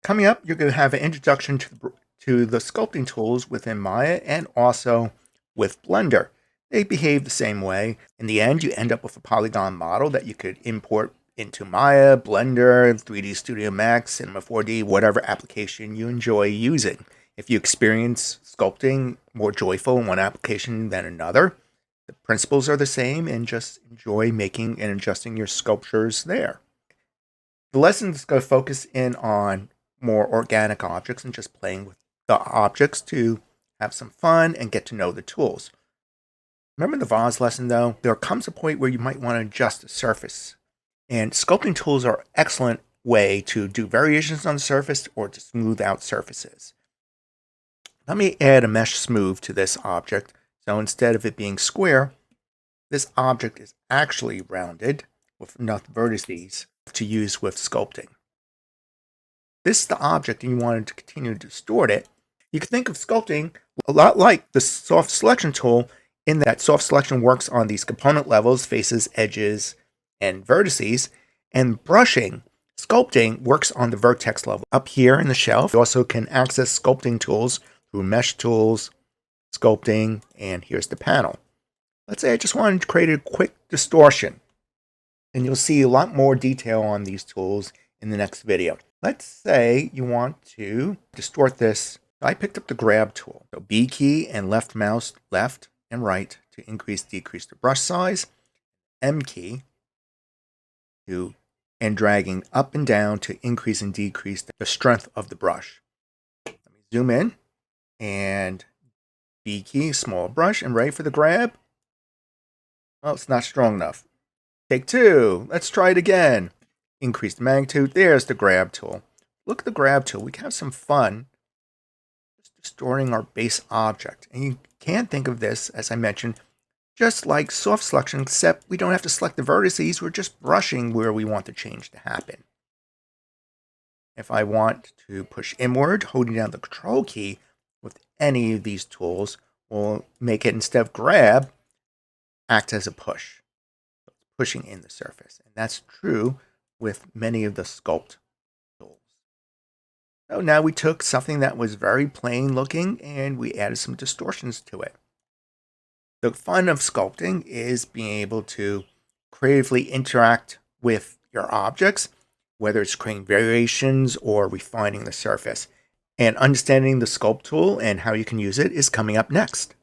Coming up, you're going to have an introduction to the sculpting tools within Maya and also with Blender. They behave the same way. In the end, you end up with a polygon model that you could import into Maya, Blender, 3D Studio Max, Cinema 4D, whatever application you enjoy using. If you experience sculpting more joyful in one application than another, the principles are the same and just enjoy making and adjusting your sculptures there. The lesson is going to focus in on more organic objects and just playing with the objects to have some fun and get to know the tools. Remember the vase lesson though? There comes a point where you might want to adjust the surface. And sculpting tools are an excellent way to do variations on the surface or to smooth out surfaces. Let me add a mesh smooth to this object. So instead of it being square, this object is actually rounded with enough vertices to use with sculpting. This is the object and you wanted to continue to distort it. You can think of sculpting a lot like the soft selection tool in that soft selection works on these component levels, faces, edges, and vertices, and brushing, sculpting works on the vertex level. Up here in the shelf, you also can access sculpting tools through mesh tools, sculpting, and here's the panel. Let's say I just wanted to create a quick distortion, and you'll see a lot more detail on these tools in the next video. Let's say you want to distort this. I picked up the grab tool. So B key and left mouse, left and right to increase, decrease the brush size. M key and dragging up and down to increase and decrease the strength of the brush. Let me zoom in and B key, small brush, and ready for the grab. Oh, it's not strong enough. Take two. Let's try it again. Increase the magnitude. There's the grab tool. Look at the grab tool. We can have some fun just distorting our base object. And you can think of this, as I mentioned, just like soft selection, except we don't have to select the vertices. We're just brushing where we want the change to happen. If I want to push inward, holding down the control key with any of these tools will make it, instead of grab, act as a push. So it's pushing in the surface. And that's true with many of the sculpt tools. So now we took something that was very plain looking and we added some distortions to it. The fun of sculpting is being able to creatively interact with your objects, whether it's creating variations or refining the surface. And understanding the sculpt tool and how you can use it is coming up next.